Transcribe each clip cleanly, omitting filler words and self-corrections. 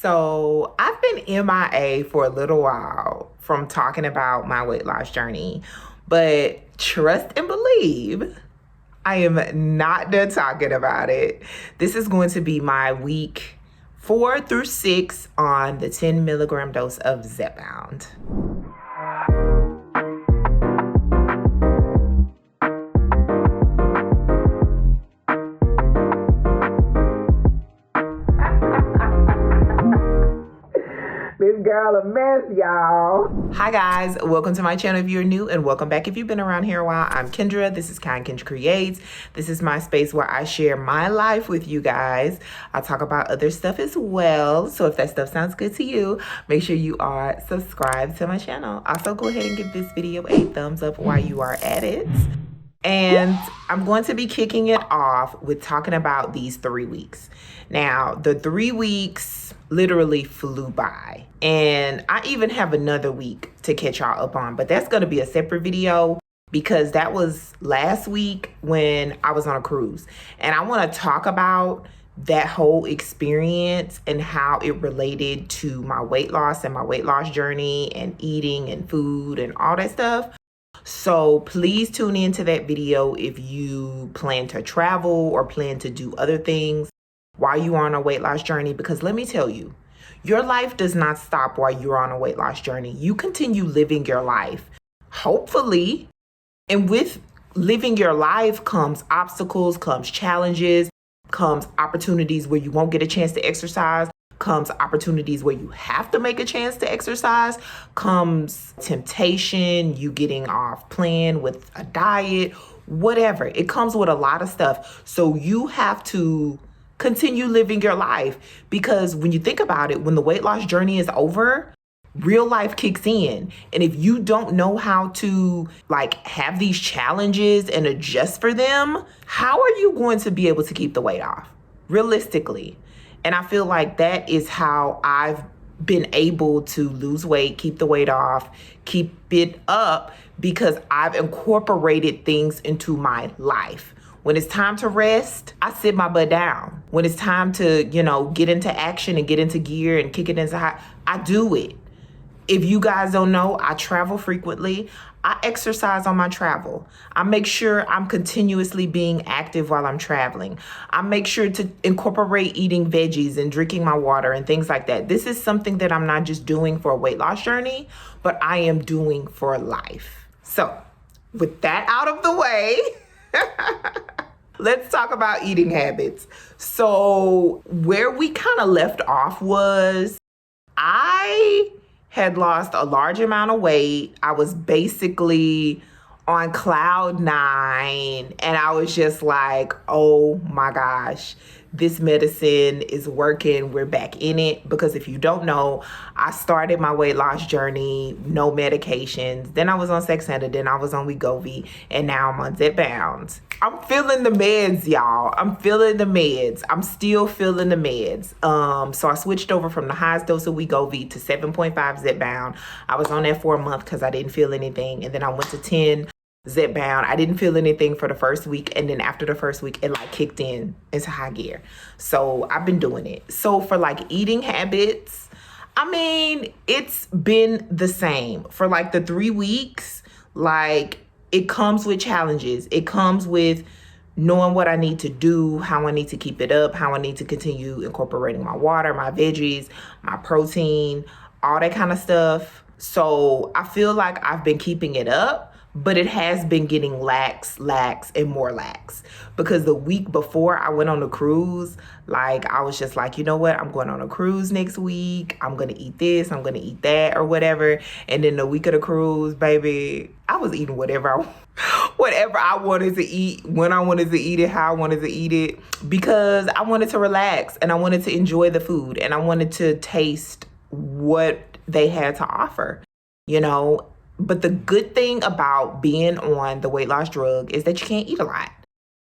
So I've been MIA for a little while from talking about my weight loss journey, but trust and believe, I am not done talking about it. This is going to be my week 4 through 6 on the 10 milligram dose of Zepbound. This girl a mess, y'all. Hi guys, welcome to my channel if you're new, and welcome back if you've been around here a while. I'm Kendra, this is Kendra Creates. This is my space where I share my life with you guys. I talk about other stuff as well, so if that stuff sounds good to you, make sure you are subscribed to my channel. Also, go ahead and give this video a thumbs up while you are at it. And I'm going to be kicking it off with talking about these 3 weeks. Now, the 3 weeks literally flew by, and I even have another week to catch y'all up on, but that's going to be a separate video because that was last week when I was on a cruise, and I want to talk about that whole experience and how it related to my weight loss and my weight loss journey and eating and food and all that stuff. So please tune into that video if you plan to travel or plan to do other things while you are on a weight loss journey, because let me tell you, your life does not stop while you're on a weight loss journey. You continue living your life, hopefully, and with living your life comes obstacles, comes challenges, comes opportunities where you won't get a chance to exercise, comes opportunities where you have to make a chance to exercise, comes temptation, you getting off plan with a diet, whatever. It comes with a lot of stuff. So you have to continue living your life, because when you think about it, when the weight loss journey is over, real life kicks in. And if you don't know how to have these challenges and adjust for them, how are you going to be able to keep the weight off realistically? And I feel like that is how I've been able to lose weight, keep the weight off, keep it up, because I've incorporated things into my life. When it's time to rest, I sit my butt down. When it's time to, get into action and get into gear and kick it into high, I do it. If you guys don't know, I travel frequently. I exercise on my travel. I make sure I'm continuously being active while I'm traveling. I make sure to incorporate eating veggies and drinking my water and things like that. This is something that I'm not just doing for a weight loss journey, but I am doing for life. So with that out of the way, let's talk about eating habits. So where we kind of left off was I had lost a large amount of weight. I was basically on cloud 9, and I was just like, oh my gosh, this medicine is working. We're back in it. Because if you don't know, I started my weight loss journey, no medications. Then I was on saxenda, then I was on wegovy, and now I'm on Zepbound. I'm feeling the meds, y'all. I'm feeling the meds. I'm still feeling the meds. So I switched over from the highest dose of wegovy to 7.5 Zepbound. I was on that for a month because I didn't feel anything. And then I went to 10 Zepbound. I didn't feel anything for the first week. And then after the first week, it kicked in into high gear. So I've been doing it. So for eating habits, I mean, it's been the same for the 3 weeks. It comes with challenges. It comes with knowing what I need to do, how I need to keep it up, how I need to continue incorporating my water, my veggies, my protein, all that kind of stuff. So I feel like I've been keeping it up, but it has been getting lax, and more lax. Because the week before I went on a cruise, I was just like, you know what? I'm going on a cruise next week. I'm going to eat this. I'm going to eat that or whatever. And then the week of the cruise, baby, I was eating whatever I wanted to eat, when I wanted to eat it, how I wanted to eat it, because I wanted to relax and I wanted to enjoy the food and I wanted to taste what they had to offer, But the good thing about being on the weight loss drug is that you can't eat a lot.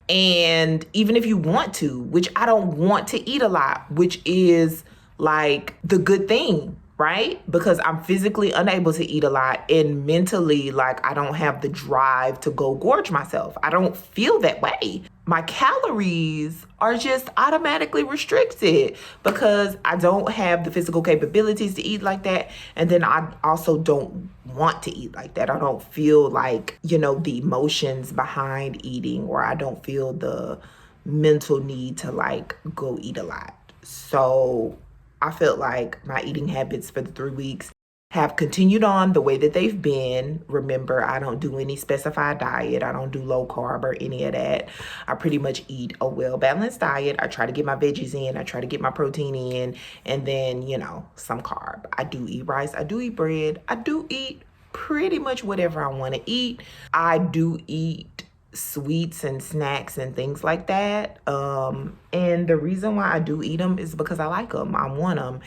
And even if you want to, which I don't want to eat a lot, which is the good thing right? Because I'm physically unable to eat a lot, and mentally, like, I don't have the drive to go gorge myself. I don't feel that way. My calories are just automatically restricted because I don't have the physical capabilities to eat like that. And then I also don't want to eat like that. I don't feel like, you know, the emotions behind eating, or I don't feel the mental need to like go eat a lot. So I felt like my eating habits for the 3 weeks have continued on the way that they've been. Remember, I don't do any specified diet. I don't do low carb or any of that. I pretty much eat a well-balanced diet. I try to get my veggies in. I try to get my protein in. And then, you know, some carb. I do eat rice. I do eat bread. I do eat pretty much whatever I want to eat. I do eat sweets and snacks and things like that. And the reason why I do eat them is because I like them. I want them.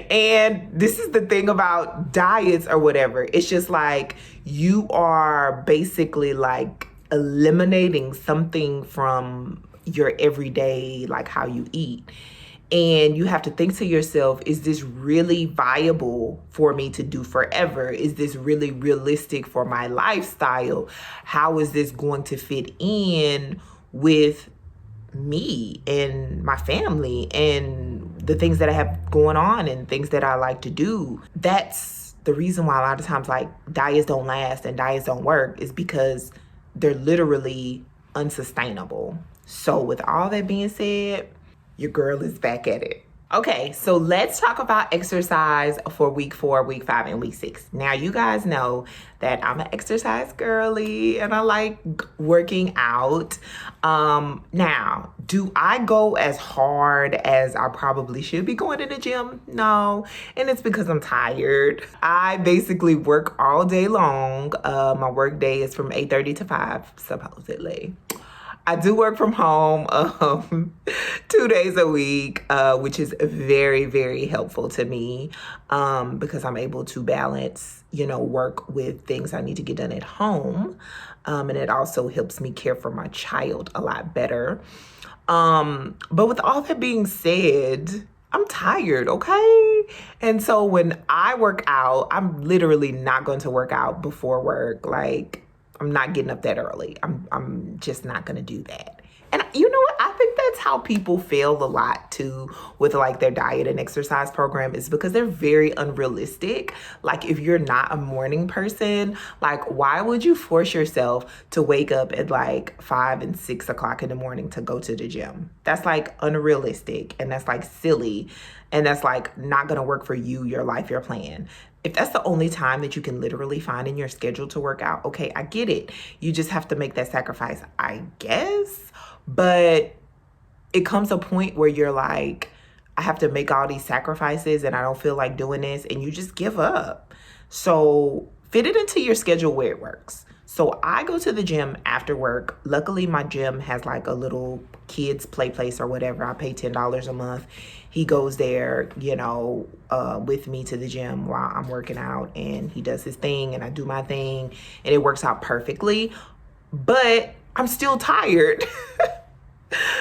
And this is the thing about diets or whatever. It's just like you are basically like eliminating something from your everyday, like how you eat. And you have to think to yourself, is this really viable for me to do forever? Is this really realistic for my lifestyle? How is this going to fit in with me and my family and the things that I have going on and things that I like to do? That's the reason why a lot of times like diets don't last and diets don't work, is because they're literally unsustainable. So with all that being said, your girl is back at it. Okay, so let's talk about exercise for week 4, week 5, and week 6. Now, you guys know that I'm an exercise girly and I like working out. Now, do I go as hard as I probably should be going to the gym? No, and it's because I'm tired. I basically work all day long. My work day is from 8:30 to 5, supposedly. I do work from home 2 days a week, which is very, very helpful to me because I'm able to balance, you know, work with things I need to get done at home. And it also helps me care for my child a lot better. But with all that being said, I'm tired, okay? And so when I work out, I'm literally not going to work out before work. Like, I'm not getting up that early. I'm just not gonna do that. And you know what? I think that's how people fail a lot too with like their diet and exercise program, is because they're very unrealistic. Like, if you're not a morning person, like, why would you force yourself to wake up at like 5 and 6 o'clock in the morning to go to the gym? That's like unrealistic, and that's like silly, and that's like not gonna work for you, your life, your plan. If that's the only time that you can literally find in your schedule to work out, okay, I get it. You just have to make that sacrifice, I guess. But it comes a point where you're like, I have to make all these sacrifices and I don't feel like doing this, and you just give up. So fit it into your schedule where it works. So I go to the gym after work. Luckily, my gym has like a little kids play place or whatever. I pay $10 a month. He goes there, you know, with me to the gym while I'm working out, and he does his thing and I do my thing, and it works out perfectly. But I'm still tired.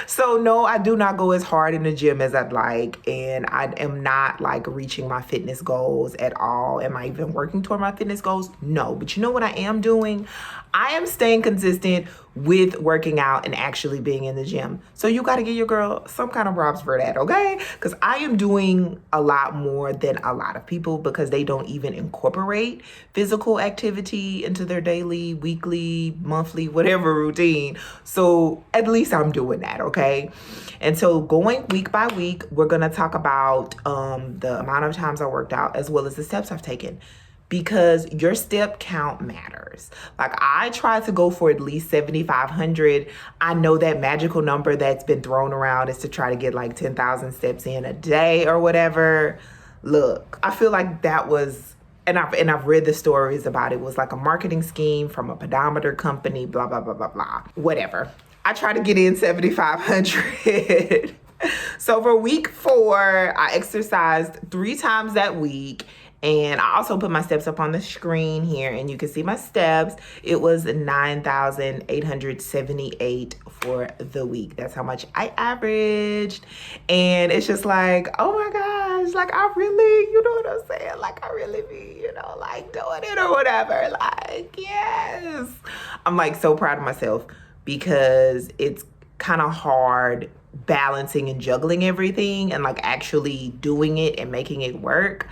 So no, I do not go as hard in the gym as I'd like, and I am not like reaching my fitness goals at all. Am I even working toward my fitness goals? No, but you know what I am doing? I am staying consistent with working out and actually being in the gym. So you got to give your girl some kind of props for that, okay? Because I am doing a lot more than a lot of people because they don't even incorporate physical activity into their daily, weekly, monthly, whatever routine. So at least I'm doing that, okay? And so going week by week, we're going to talk about the amount of times I worked out as well as the steps I've taken, because your step count matters. Like, I try to go for at least 7,500. I know that magical number that's been thrown around is to try to get like 10,000 steps in a day or whatever. Look, I feel like that was, and I've read the stories about it, was like a marketing scheme from a pedometer company, blah, blah, blah, blah, blah, whatever. I try to get in 7,500. So for week 4, I exercised 3 times that week. And I also put my steps up on the screen here, and you can see my steps. It was 9,878 for the week. That's how much I averaged. And it's just like, oh my gosh, like I really, you know what I'm saying? Like I really be, you know, like doing it or whatever. Like, yes. I'm like so proud of myself because it's kind of hard balancing and juggling everything and like actually doing it and making it work.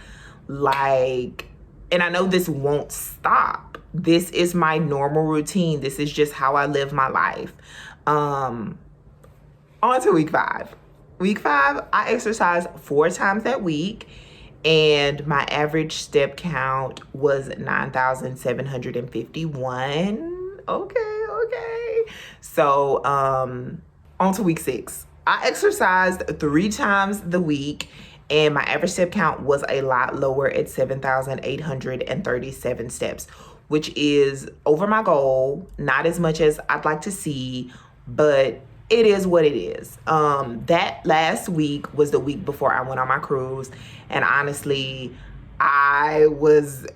Like, and I know this won't stop. This is my normal routine. This is just how I live my life. On to week 5. Week 5, I exercise 4 times that week, and my average step count was 9,751. Okay. So, on to week 6. I exercised 3 times the week, and my average step count was a lot lower at 7,837 steps, which is over my goal. Not as much as I'd like to see, but it is what it is. That last week was the week before I went on my cruise, and honestly, I was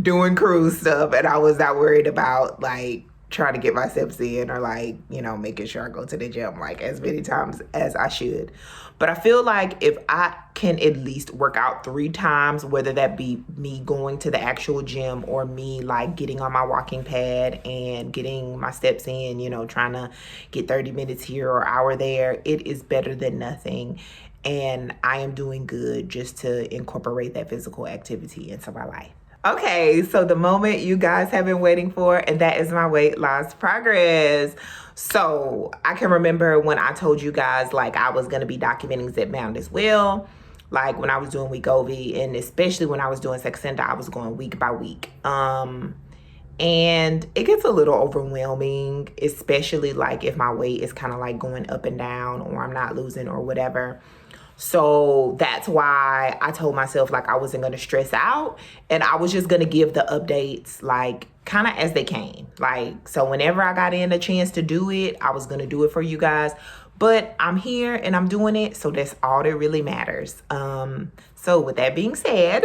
doing cruise stuff and I was not worried about like trying to get my steps in or like, you know, making sure I go to the gym like as many times as I should. But I feel like if I can at least work out 3 times, whether that be me going to the actual gym or me like getting on my walking pad and getting my steps in, you know, trying to get 30 minutes here or hour there, it is better than nothing. And I am doing good just to incorporate that physical activity into my life. Okay, so the moment you guys have been waiting for, and that is my weight loss progress. So I can remember when I told you guys like I was gonna be documenting Zepbound as well. Like when I was doing wegovy, and especially when I was doing saxenda, I was going week by week. And it gets a little overwhelming, especially like if my weight is kind of like going up and down or I'm not losing or whatever. So that's why I told myself like I wasn't going to stress out, and I was just going to give the updates like kind of as they came. Like, so whenever I got in a chance to do it, I was going to do it for you guys. But I'm here and I'm doing it, so that's all that really matters. So with that being said,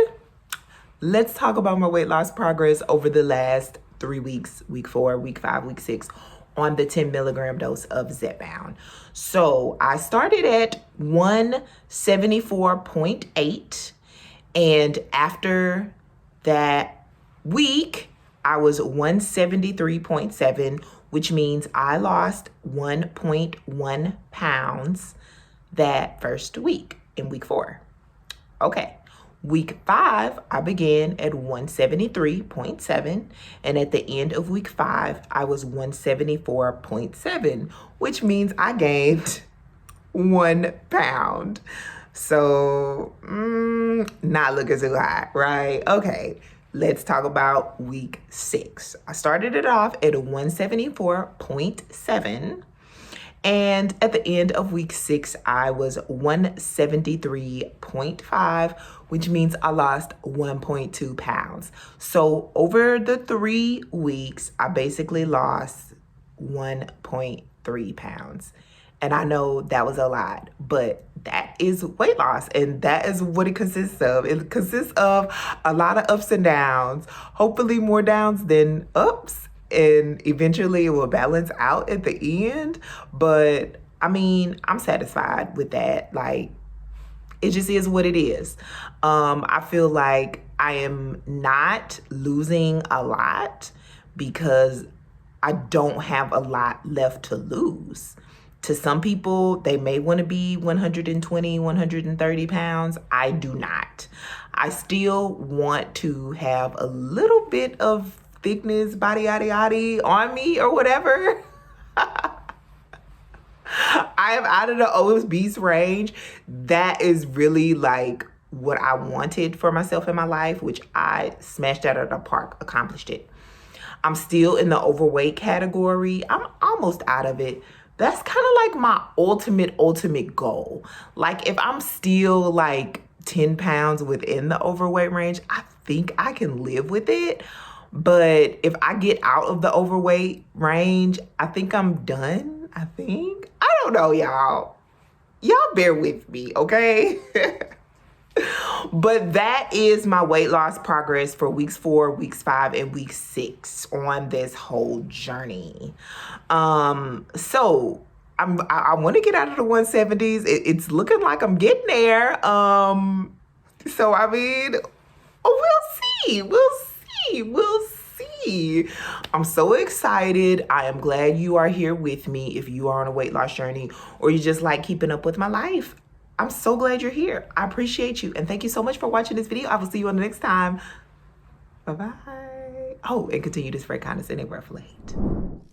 let's talk about my weight loss progress over the last 3 weeks, week 4, week 5, week 6, on the 10 milligram dose of Zepbound. So I started at 174.8, and after that week, I was 173.7, which means I lost 1.1 pounds that first week in week 4. Okay. Week 5, I began at 173.7, and at the end of week 5, I was 174.7, which means I gained 1 pound. So, not looking too hot, right? Okay, let's talk about week 6. I started it off at 174.7. And at the end of week 6, I was 173.5, which means I lost 1.2 pounds. So over the 3 weeks, I basically lost 1.3 pounds. And I know that was a lot, but that is weight loss, and that is what it consists of. It consists of a lot of ups and downs, hopefully more downs than ups. And eventually it will balance out at the end. But I mean, I'm satisfied with that. Like, it just is what it is. I feel like I am not losing a lot because I don't have a lot left to lose. To some people, they may want to be 120, 130 pounds. I do not. I still want to have a little bit of thickness, body yaddy on me or whatever. I am out of the obese range. That is really like what I wanted for myself in my life, which I smashed out of the park, accomplished it. I'm still in the overweight category. I'm almost out of it. That's kind of like my ultimate goal. Like if I'm still like 10 pounds within the overweight range, I think I can live with it. But if I get out of the overweight range, I think I'm done. I don't know, y'all. Y'all bear with me, okay? But that is my weight loss progress for weeks 4, weeks 5, and week 6 on this whole journey. So I want to get out of the 170s. It's looking like I'm getting there. So, I mean, we'll see. We'll see. I'm so excited. I am glad you are here with me. If you are on a weight loss journey or you just like keeping up with my life, I'm so glad you're here. I appreciate you. And thank you so much for watching this video. I will see you on the next time. Bye-bye. Oh, and continue to spread kindness and never late.